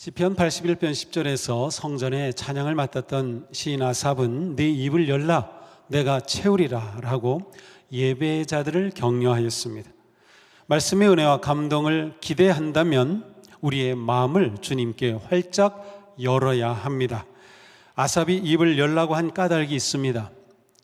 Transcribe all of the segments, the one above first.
시편 81편 10절에서 성전에 찬양을 맡았던 시인 아삽은 네 입을 열라 내가 채우리라 라고 예배자들을 격려하였습니다. 말씀의 은혜와 감동을 기대한다면 우리의 마음을 주님께 활짝 열어야 합니다. 아삽이 입을 열라고 한 까닭이 있습니다.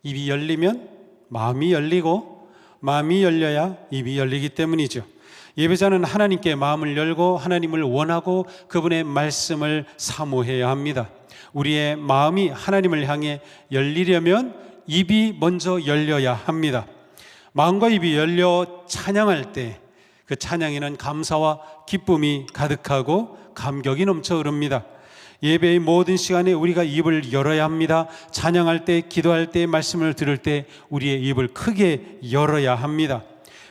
입이 열리면 마음이 열리고 마음이 열려야 입이 열리기 때문이죠. 예배자는 하나님께 마음을 열고 하나님을 원하고 그분의 말씀을 사모해야 합니다. 우리의 마음이 하나님을 향해 열리려면 입이 먼저 열려야 합니다. 마음과 입이 열려 찬양할 때 그 찬양에는 감사와 기쁨이 가득하고 감격이 넘쳐 흐릅니다. 예배의 모든 시간에 우리가 입을 열어야 합니다. 찬양할 때, 기도할 때, 말씀을 들을 때 우리의 입을 크게 열어야 합니다.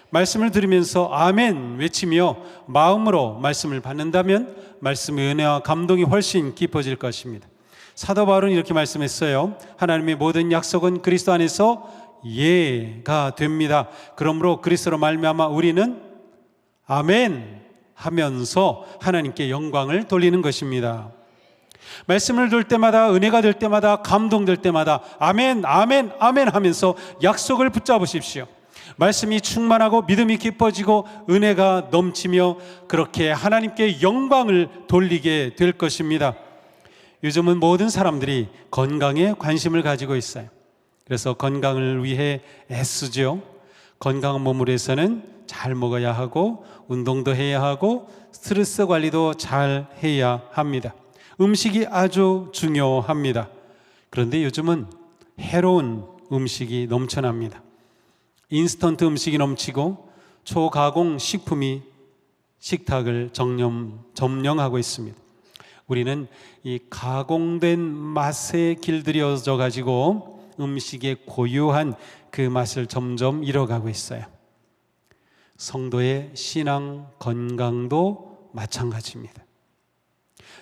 말씀을 들으면서 아멘 외치며 마음으로 말씀을 받는다면 말씀의 은혜와 감동이 훨씬 깊어질 것입니다. 사도 바울은 이렇게 말씀했어요. 하나님의 모든 약속은 그리스도 안에서 예가 됩니다. 그러므로 그리스도로 말미암아 우리는 아멘 하면서 하나님께 영광을 돌리는 것입니다. 말씀을 들을 때마다, 은혜가 될 때마다, 감동될 때마다 아멘, 아멘, 아멘 하면서 약속을 붙잡으십시오. 말씀이 충만하고 믿음이 깊어지고 은혜가 넘치며 그렇게 하나님께 영광을 돌리게 될 것입니다. 요즘은 모든 사람들이 건강에 관심을 가지고 있어요. 그래서 건강을 위해 애쓰죠. 건강한 몸을 위해서는 잘 먹어야 하고 운동도 해야 하고 스트레스 관리도 잘 해야 합니다. 음식이 아주 중요합니다. 그런데 요즘은 해로운 음식이 넘쳐납니다. 인스턴트 음식이 넘치고 초가공 식품이 식탁을 점령하고 있습니다. 우리는 이 가공된 맛에 길들여져 가지고 음식의 고유한 그 맛을 점점 잃어가고 있어요. 성도의 신앙 건강도 마찬가지입니다.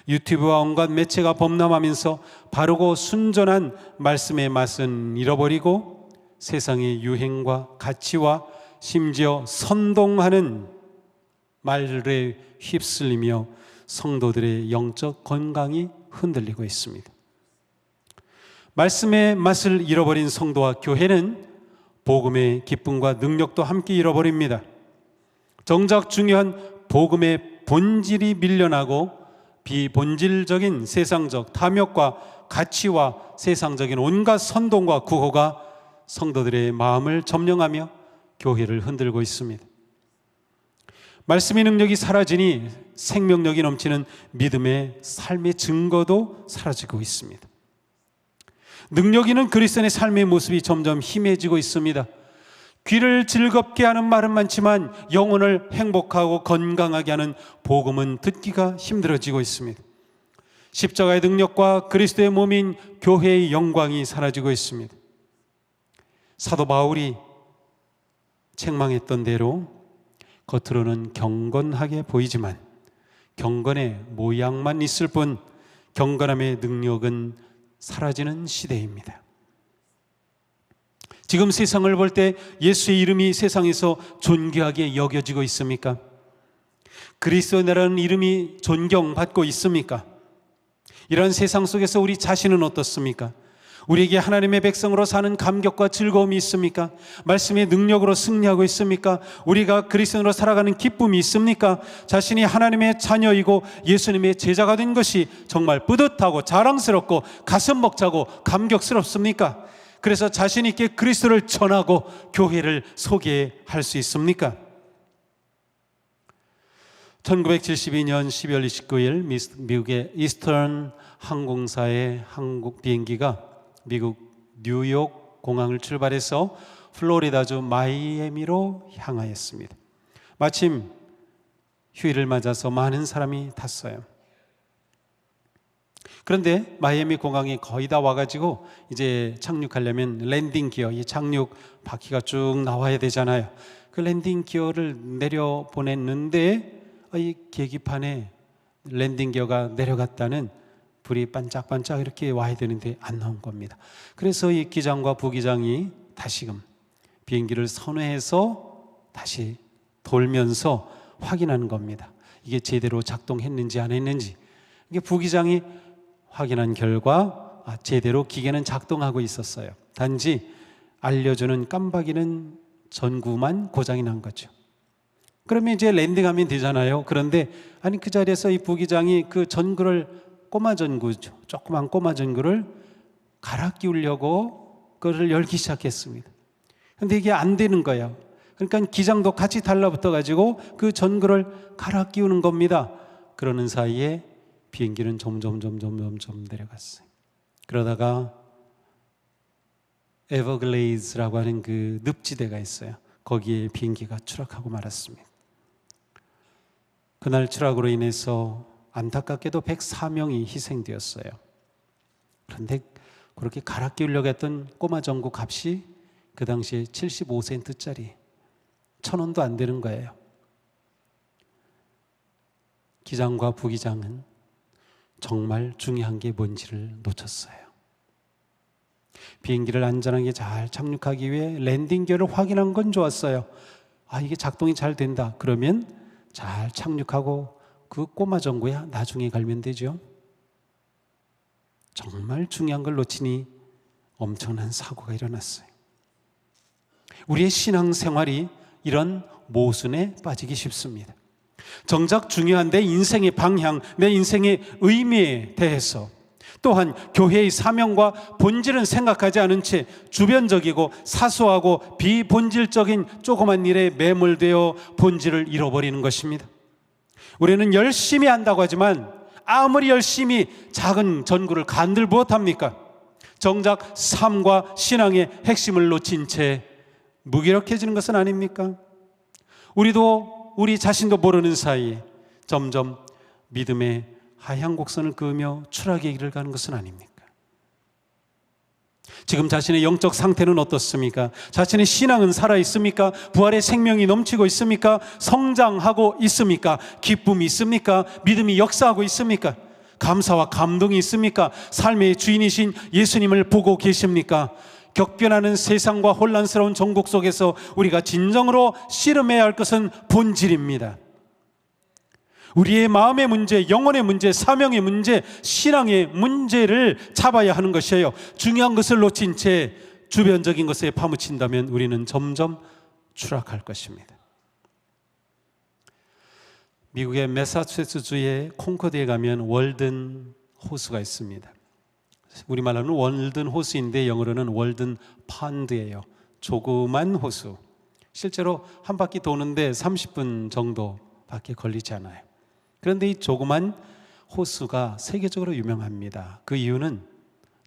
유튜브와 온갖 매체가 범람하면서 바르고 순전한 말씀의 맛은 잃어버리고 세상의 유행과 가치와 심지어 선동하는 말에 휩쓸리며 성도들의 영적 건강이 흔들리고 있습니다. 말씀의 맛을 잃어버린 성도와 교회는 복음의 기쁨과 능력도 함께 잃어버립니다. 정작 중요한 복음의 본질이 밀려나고 비본질적인 세상적 탐욕과 가치와 세상적인 온갖 선동과 구호가 성도들의 마음을 점령하며 교회를 흔들고 있습니다. 말씀의 능력이 사라지니 생명력이 넘치는 믿음의 삶의 증거도 사라지고 있습니다. 능력 있는 그리스도인의 삶의 모습이 점점 희미해지고 있습니다. 귀를 즐겁게 하는 말은 많지만 영혼을 행복하고 건강하게 하는 복음은 듣기가 힘들어지고 있습니다. 십자가의 능력과 그리스도의 몸인 교회의 영광이 사라지고 있습니다. 사도 바울이 책망했던 대로 겉으로는 경건하게 보이지만 경건의 모양만 있을 뿐 경건함의 능력은 사라지는 시대입니다. 지금 세상을 볼 때 예수의 이름이 세상에서 존귀하게 여겨지고 있습니까? 그리스도라는 이름이 존경받고 있습니까? 이런 세상 속에서 우리 자신은 어떻습니까? 우리에게 하나님의 백성으로 사는 감격과 즐거움이 있습니까? 말씀의 능력으로 승리하고 있습니까? 우리가 그리스도인으로 살아가는 기쁨이 있습니까? 자신이 하나님의 자녀이고 예수님의 제자가 된 것이 정말 뿌듯하고 자랑스럽고 가슴 벅차고 감격스럽습니까? 그래서 자신 있게 그리스도를 전하고 교회를 소개할 수 있습니까? 1972년 12월 29일 미국의 이스턴 항공사의 한국 비행기가 미국 뉴욕 공항을 출발해서 플로리다주 마이애미로 향하였습니다. 마침 휴일을 맞아서 많은 사람이 탔어요. 그런데 마이애미 공항에 거의 다 와가지고 이제 착륙하려면 랜딩 기어, 이 착륙 바퀴가 쭉 나와야 되잖아요. 그 랜딩 기어를 내려 보냈는데 이 계기판에 랜딩 기어가 내려갔다는 불이 반짝반짝 이렇게 와야 되는데 안 나온 겁니다. 그래서 이 기장과 부기장이 다시금 비행기를 선회해서 다시 돌면서 확인하는 겁니다. 이게 제대로 작동했는지 안 했는지. 이게 부기장이 확인한 결과 제대로 기계는 작동하고 있었어요. 단지 알려주는 깜빡이는 전구만 고장이 난 거죠. 그러면 이제 랜딩하면 되잖아요. 그런데 그 자리에서 이 부기장이 그 전구를 조그만 꼬마 전구를 갈아 끼우려고 그걸 열기 시작했습니다. 그런데 이게 안 되는 거예요. 그러니까 기장도 같이 달라붙어 가지고 그 전구를 갈아 끼우는 겁니다. 그러는 사이에 비행기는 점점 내려갔어요. 그러다가 에버글레이즈라고 하는 그 늪지대가 있어요. 거기에 비행기가 추락하고 말았습니다. 그날 추락으로 인해서 안타깝게도 104명이 희생되었어요. 그런데 그렇게 갈아 끼우려고 했던 꼬마 전구 값이 그 당시에 75센트짜리 1,000원도 안 되는 거예요. 기장과 부기장은 정말 중요한 게 뭔지를 놓쳤어요. 비행기를 안전하게 잘 착륙하기 위해 랜딩 기어를 확인한 건 좋았어요. 이게 작동이 잘 된다. 그러면 잘 착륙하고 그 꼬마 전구야 나중에 갈면 되죠. 정말 중요한 걸 놓치니 엄청난 사고가 일어났어요. 우리의 신앙생활이 이런 모순에 빠지기 쉽습니다. 정작 중요한 내 인생의 방향, 내 인생의 의미에 대해서, 또한 교회의 사명과 본질은 생각하지 않은 채 주변적이고 사소하고 비본질적인 조그만 일에 매몰되어 본질을 잃어버리는 것입니다. 우리는 열심히 한다고 하지만 아무리 열심히 작은 전구를 간들 무엇합니까? 정작 삶과 신앙의 핵심을 놓친 채 무기력해지는 것은 아닙니까? 우리도 우리 자신도 모르는 사이에 점점 믿음의 하향 곡선을 그으며 추락의 길을 가는 것은 아닙니까? 지금 자신의 영적 상태는 어떻습니까? 자신의 신앙은 살아있습니까? 부활의 생명이 넘치고 있습니까? 성장하고 있습니까? 기쁨이 있습니까? 믿음이 역사하고 있습니까? 감사와 감동이 있습니까? 삶의 주인이신 예수님을 보고 계십니까? 격변하는 세상과 혼란스러운 정국 속에서 우리가 진정으로 씨름해야 할 것은 본질입니다. 우리의 마음의 문제, 영혼의 문제, 사명의 문제, 신앙의 문제를 잡아야 하는 것이에요. 중요한 것을 놓친 채 주변적인 것에 파묻힌다면 우리는 점점 추락할 것입니다. 미국의 매사추세츠주의 콩코드에 가면 월든 호수가 있습니다. 우리말로는 월든 호수인데 영어로는 월든 펀드예요. 조그만 호수. 실제로 한 바퀴 도는데 30분 정도밖에 걸리지 않아요. 그런데 이 조그만 호수가 세계적으로 유명합니다. 그 이유는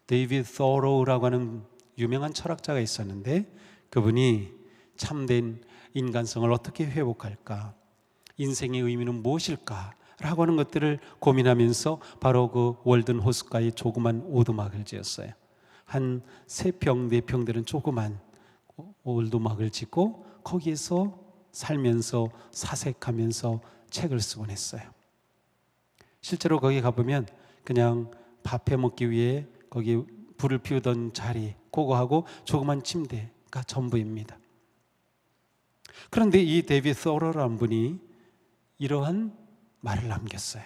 데이비드 thoreau라고 하는 유명한 철학자가 있었는데 그분이 참된 인간성을 어떻게 회복할까, 인생의 의미는 무엇일까 라고 하는 것들을 고민하면서 바로 그 월든 호수가에 조그만 오두막을 지었어요. 한 3평, 4평 되는 조그만 오두막을 짓고 거기에서 살면서 사색하면서 책을 쓰곤 했어요. 실제로 거기 가보면 그냥 밥 해먹기 위해 거기 불을 피우던 자리 그거하고 조그만 침대가 전부입니다. 그런데 이 데이비드 thoreau라는 분이 이러한 말을 남겼어요.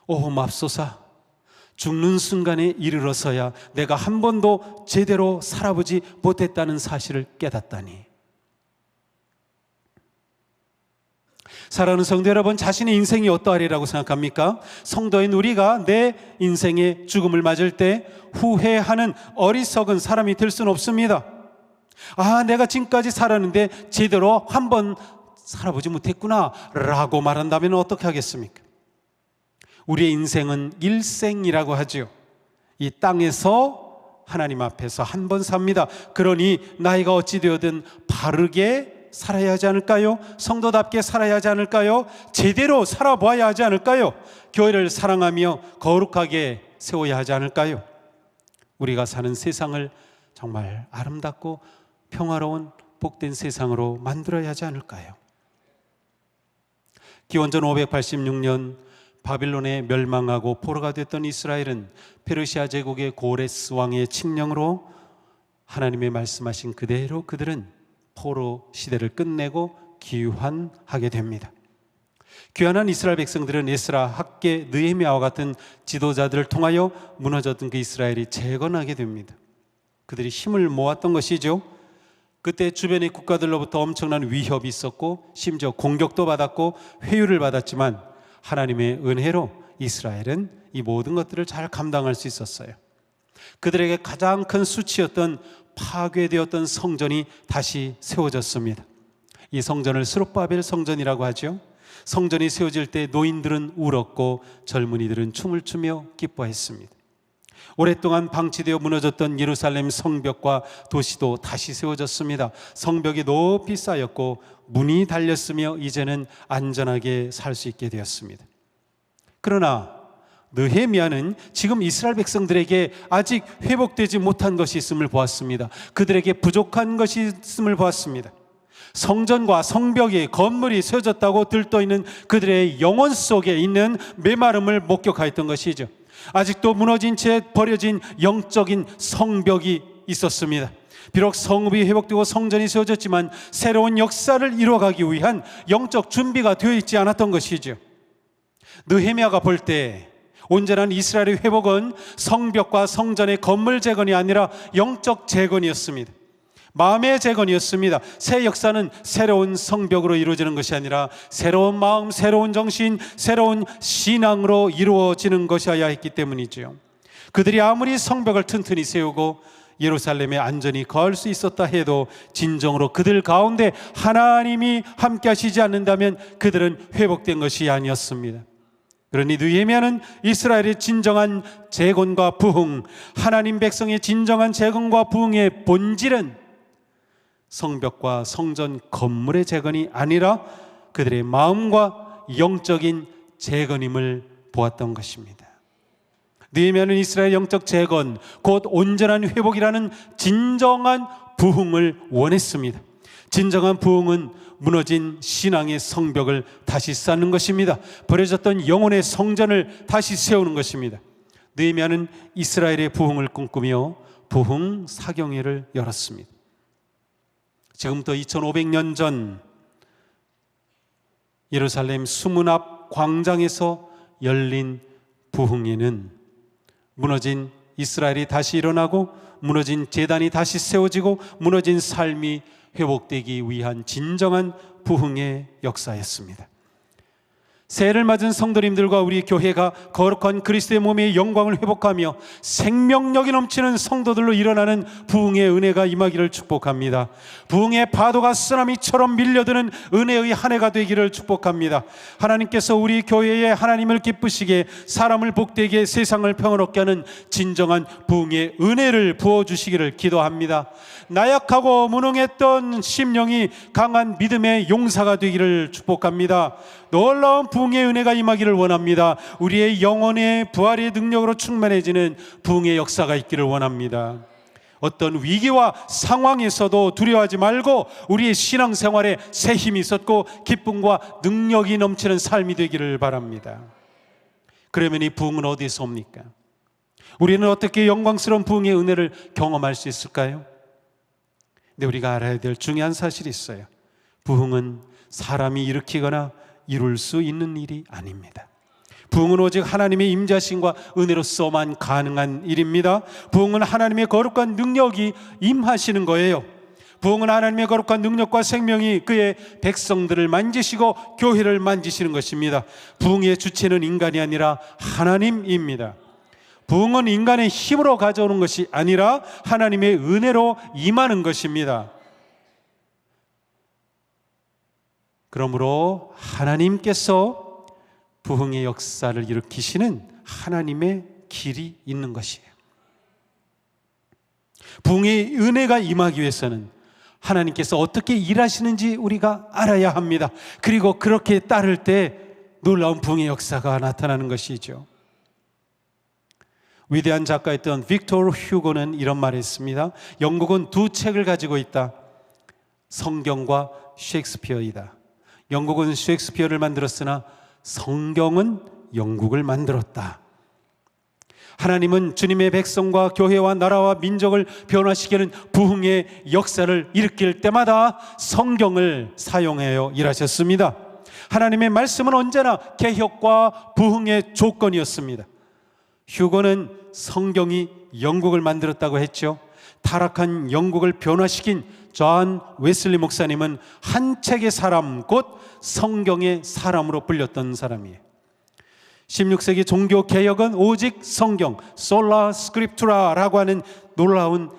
오 맙소사, 죽는 순간에 이르러서야 내가 한 번도 제대로 살아보지 못했다는 사실을 깨닫다니. 사랑하는 성도 여러분, 자신의 인생이 어떠하리라고 생각합니까? 성도인 우리가 내 인생의 죽음을 맞을 때 후회하는 어리석은 사람이 될 수는 없습니다. 내가 지금까지 살았는데 제대로 한번 살아보지 못했구나 라고 말한다면 어떻게 하겠습니까? 우리의 인생은 일생이라고 하죠. 이 땅에서 하나님 앞에서 한 번 삽니다. 그러니 나이가 어찌 되어든 바르게 살아야 하지 않을까요? 성도답게 살아야 하지 않을까요? 제대로 살아보아야 하지 않을까요? 교회를 사랑하며 거룩하게 세워야 하지 않을까요? 우리가 사는 세상을 정말 아름답고 평화로운 복된 세상으로 만들어야 하지 않을까요? 기원전 586년 바빌론에 멸망하고 포로가 됐던 이스라엘은 페르시아 제국의 고레스 왕의 칙령으로 하나님의 말씀하신 그대로 그들은 포로 시대를 끝내고 귀환하게 됩니다. 귀환한 이스라엘 백성들은 에스라, 학개, 느헤미야와 같은 지도자들을 통하여 무너졌던 그 이스라엘이 재건하게 됩니다. 그들이 힘을 모았던 것이죠. 그때 주변의 국가들로부터 엄청난 위협이 있었고 심지어 공격도 받았고 회유를 받았지만 하나님의 은혜로 이스라엘은 이 모든 것들을 잘 감당할 수 있었어요. 그들에게 가장 큰 수치였던 파괴되었던 성전이 다시 세워졌습니다. 이 성전을 스룹바벨 성전이라고 하죠. 성전이 세워질 때 노인들은 울었고 젊은이들은 춤을 추며 기뻐했습니다. 오랫동안 방치되어 무너졌던 예루살렘 성벽과 도시도 다시 세워졌습니다. 성벽이 높이 쌓였고 문이 달렸으며 이제는 안전하게 살 수 있게 되었습니다. 그러나 느헤미야는 지금 이스라엘 백성들에게 아직 회복되지 못한 것이 있음을 보았습니다. 그들에게 부족한 것이 있음을 보았습니다. 성전과 성벽이 건물이 세워졌다고 들떠있는 그들의 영혼 속에 있는 메마름을 목격하였던 것이죠. 아직도 무너진 채 버려진 영적인 성벽이 있었습니다. 비록 성읍이 회복되고 성전이 세워졌지만 새로운 역사를 이루어가기 위한 영적 준비가 되어 있지 않았던 것이죠. 느헤미야가 볼 때 온전한 이스라엘의 회복은 성벽과 성전의 건물 재건이 아니라 영적 재건이었습니다. 마음의 재건이었습니다. 새 역사는 새로운 성벽으로 이루어지는 것이 아니라 새로운 마음, 새로운 정신, 새로운 신앙으로 이루어지는 것이어야 했기 때문이죠. 그들이 아무리 성벽을 튼튼히 세우고 예루살렘에 안전히 거할 수 있었다 해도 진정으로 그들 가운데 하나님이 함께 하시지 않는다면 그들은 회복된 것이 아니었습니다. 그러니 느헤미야는 이스라엘의 진정한 재건과 부흥, 하나님 백성의 진정한 재건과 부흥의 본질은 성벽과 성전 건물의 재건이 아니라 그들의 마음과 영적인 재건임을 보았던 것입니다. 느헤미야는 이스라엘 영적 재건, 곧 온전한 회복이라는 진정한 부흥을 원했습니다. 진정한 부흥은 무너진 신앙의 성벽을 다시 쌓는 것입니다. 버려졌던 영혼의 성전을 다시 세우는 것입니다. 느헤미야는 이스라엘의 부흥을 꿈꾸며 부흥 사경회를 열었습니다. 지금부터 2500년 전 예루살렘 수문 앞 광장에서 열린 부흥회는 무너진 이스라엘이 다시 일어나고 무너진 제단이 다시 세워지고 무너진 삶이 회복되기 위한 진정한 부흥의 역사였습니다. 새해를 맞은 성도님들과 우리 교회가 거룩한 그리스도의 몸의 영광을 회복하며 생명력이 넘치는 성도들로 일어나는 부흥의 은혜가 임하기를 축복합니다. 부흥의 파도가 쓰나미처럼 밀려드는 은혜의 한 해가 되기를 축복합니다. 하나님께서 우리 교회에 하나님을 기쁘시게 사람을 복되게 세상을 평화롭게 하는 진정한 부흥의 은혜를 부어주시기를 기도합니다. 나약하고 무능했던 심령이 강한 믿음의 용사가 되기를 축복합니다. 놀라운 부흥의 은혜가 임하기를 원합니다. 우리의 영혼의 부활의 능력으로 충만해지는 부흥의 역사가 있기를 원합니다. 어떤 위기와 상황에서도 두려워하지 말고 우리의 신앙생활에 새 힘이 있었고 기쁨과 능력이 넘치는 삶이 되기를 바랍니다. 그러면 이 부흥은 어디에서 옵니까? 우리는 어떻게 영광스러운 부흥의 은혜를 경험할 수 있을까요? 근데 우리가 알아야 될 중요한 사실이 있어요. 부흥은 사람이 일으키거나 이룰 수 있는 일이 아닙니다. 부흥은 오직 하나님의 임재하심과 은혜로서만 가능한 일입니다. 부흥은 하나님의 거룩한 능력이 임하시는 거예요. 부흥은 하나님의 거룩한 능력과 생명이 그의 백성들을 만지시고 교회를 만지시는 것입니다. 부흥의 주체는 인간이 아니라 하나님입니다. 부흥은 인간의 힘으로 가져오는 것이 아니라 하나님의 은혜로 임하는 것입니다. 그러므로 하나님께서 부흥의 역사를 일으키시는 하나님의 길이 있는 것이에요. 부흥의 은혜가 임하기 위해서는 하나님께서 어떻게 일하시는지 우리가 알아야 합니다. 그리고 그렇게 따를 때 놀라운 부흥의 역사가 나타나는 것이죠. 위대한 작가였던 빅토르 휴고는 이런 말을 했습니다. 영국은 두 책을 가지고 있다. 성경과 셰익스피어이다. 영국은 셰익스피어를 만들었으나 성경은 영국을 만들었다. 하나님은 주님의 백성과 교회와 나라와 민족을 변화시키는 부흥의 역사를 일으킬 때마다 성경을 사용하여 일하셨습니다. 하나님의 말씀은 언제나 개혁과 부흥의 조건이었습니다. 휴거는 성경이 영국을 만들었다고 했죠. 타락한 영국을 변화시킨 존 웨슬리 목사님은 한 책의 사람, 곧 성경의 사람으로 불렸던 사람이에요. 16세기 종교 개혁은 오직 성경, 솔라 스크립투라라고 하는 놀라운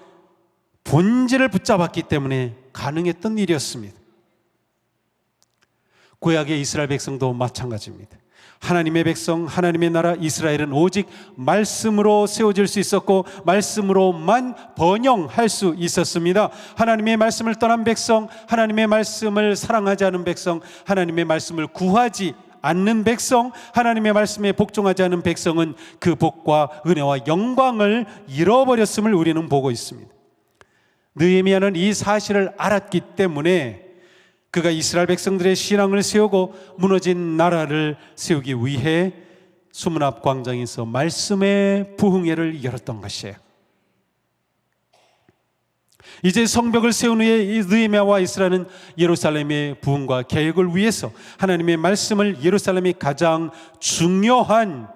본질을 붙잡았기 때문에 가능했던 일이었습니다. 구약의 이스라엘 백성도 마찬가지입니다. 하나님의 백성, 하나님의 나라 이스라엘은 오직 말씀으로 세워질 수 있었고 말씀으로만 번영할 수 있었습니다. 하나님의 말씀을 떠난 백성, 하나님의 말씀을 사랑하지 않은 백성, 하나님의 말씀을 구하지 않는 백성, 하나님의 말씀에 복종하지 않은 백성은 그 복과 은혜와 영광을 잃어버렸음을 우리는 보고 있습니다. 느헤미야는 이 사실을 알았기 때문에 그가 이스라엘 백성들의 신앙을 세우고 무너진 나라를 세우기 위해 수문 앞 광장에서 말씀의 부흥회를 열었던 것이에요. 이제 성벽을 세운 후에 이 느헤미야와 이스라엘은 예루살렘의 부흥과 개혁을 위해서 하나님의 말씀을 예루살렘의 가장 중요한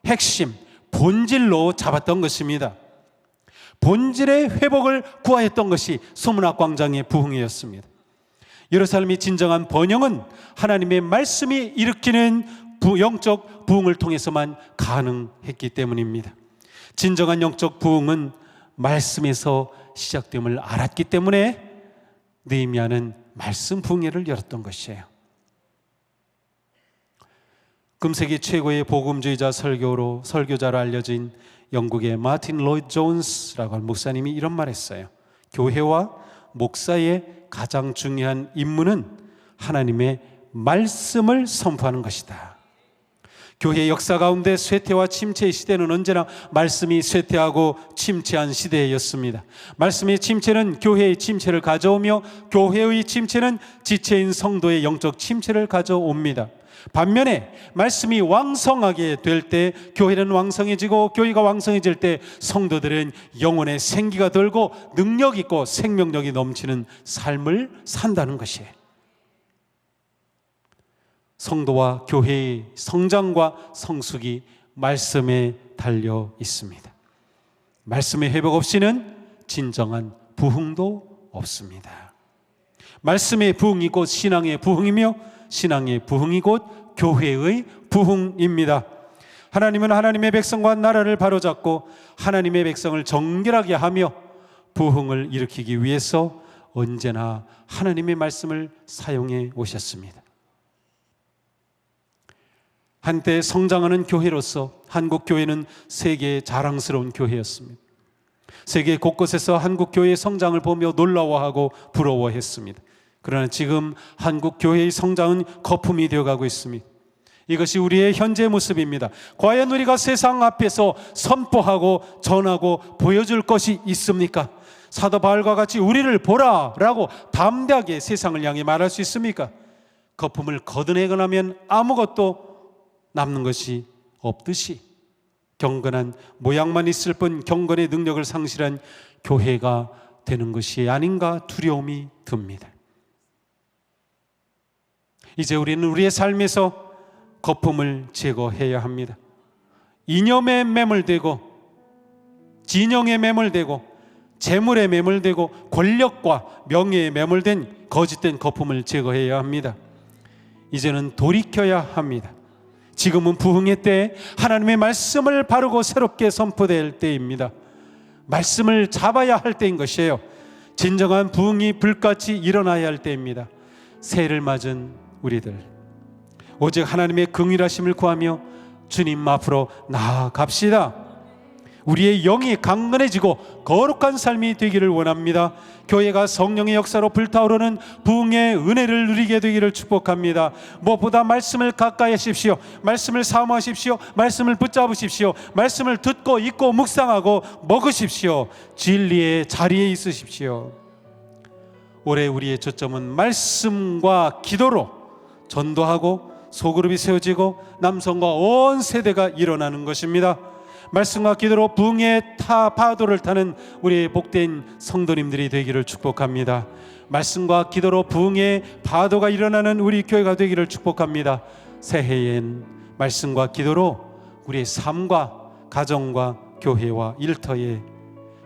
핵심, 본질로 잡았던 것입니다. 본질의 회복을 구하였던 것이 수문 앞 광장의 부흥회였습니다. 예루살렘이 진정한 번영은 하나님의 말씀이 일으키는 영적 부흥을 통해서만 가능했기 때문입니다. 진정한 영적 부흥은 말씀에서 시작됨을 알았기 때문에 느헤미야는 말씀 부흥회를 열었던 것이에요. 금세기 최고의 복음주의자 설교자로 알려진 영국의 마틴 로이드 존스라고 하는 목사님이 이런 말 했어요. 교회와 목사의 가장 중요한 임무는 하나님의 말씀을 선포하는 것이다. 교회의 역사 가운데 쇠퇴와 침체의 시대는 언제나 말씀이 쇠퇴하고 침체한 시대였습니다. 말씀의 침체는 교회의 침체를 가져오며 교회의 침체는 지체인 성도의 영적 침체를 가져옵니다. 반면에 말씀이 왕성하게 될 때 교회는 왕성해지고 교회가 왕성해질 때 성도들은 영혼의 생기가 돌고 능력 있고 생명력이 넘치는 삶을 산다는 것이에요. 성도와 교회의 성장과 성숙이 말씀에 달려 있습니다. 말씀의 회복 없이는 진정한 부흥도 없습니다. 말씀의 부흥이 곧 신앙의 부흥이며 신앙의 부흥이 곧 교회의 부흥입니다. 하나님은 하나님의 백성과 나라를 바로잡고 하나님의 백성을 정결하게 하며 부흥을 일으키기 위해서 언제나 하나님의 말씀을 사용해 오셨습니다. 한때 성장하는 교회로서 한국 교회는 세계의 자랑스러운 교회였습니다. 세계 곳곳에서 한국 교회의 성장을 보며 놀라워하고 부러워했습니다. 그러나 지금 한국 교회의 성장은 거품이 되어가고 있습니다. 이것이 우리의 현재 모습입니다. 과연 우리가 세상 앞에서 선포하고 전하고 보여줄 것이 있습니까? 사도 바울과 같이 우리를 보라 라고 담대하게 세상을 향해 말할 수 있습니까? 거품을 걷어내고 나면 아무것도 남는 것이 없듯이 경건한 모양만 있을 뿐 경건의 능력을 상실한 교회가 되는 것이 아닌가 두려움이 듭니다. 이제 우리는 우리의 삶에서 거품을 제거해야 합니다. 이념에 매몰되고 진영에 매몰되고 재물에 매몰되고 권력과 명예에 매몰된 거짓된 거품을 제거해야 합니다. 이제는 돌이켜야 합니다. 지금은 부흥의 때, 하나님의 말씀을 바르고 새롭게 선포될 때입니다. 말씀을 잡아야 할 때인 것이에요. 진정한 부흥이 불같이 일어나야 할 때입니다. 새해를 맞은 우리들, 오직 하나님의 긍휼하심을 구하며 주님 앞으로 나아갑시다. 우리의 영이 강건해지고 거룩한 삶이 되기를 원합니다. 교회가 성령의 역사로 불타오르는 부흥의 은혜를 누리게 되기를 축복합니다. 무엇보다 말씀을 가까이 하십시오. 말씀을 사모하십시오. 말씀을 붙잡으십시오. 말씀을 듣고 읽고 묵상하고 먹으십시오. 진리의 자리에 있으십시오. 올해 우리의 초점은 말씀과 기도로 전도하고 소그룹이 세워지고 남성과 온 세대가 일어나는 것입니다. 말씀과 기도로 부흥의 파도를 타는 우리의 복된 성도님들이 되기를 축복합니다. 말씀과 기도로 부흥의 파도가 일어나는 우리 교회가 되기를 축복합니다. 새해엔 말씀과 기도로 우리의 삶과 가정과 교회와 일터에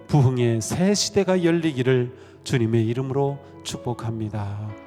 부흥의 새 시대가 열리기를 주님의 이름으로 축복합니다.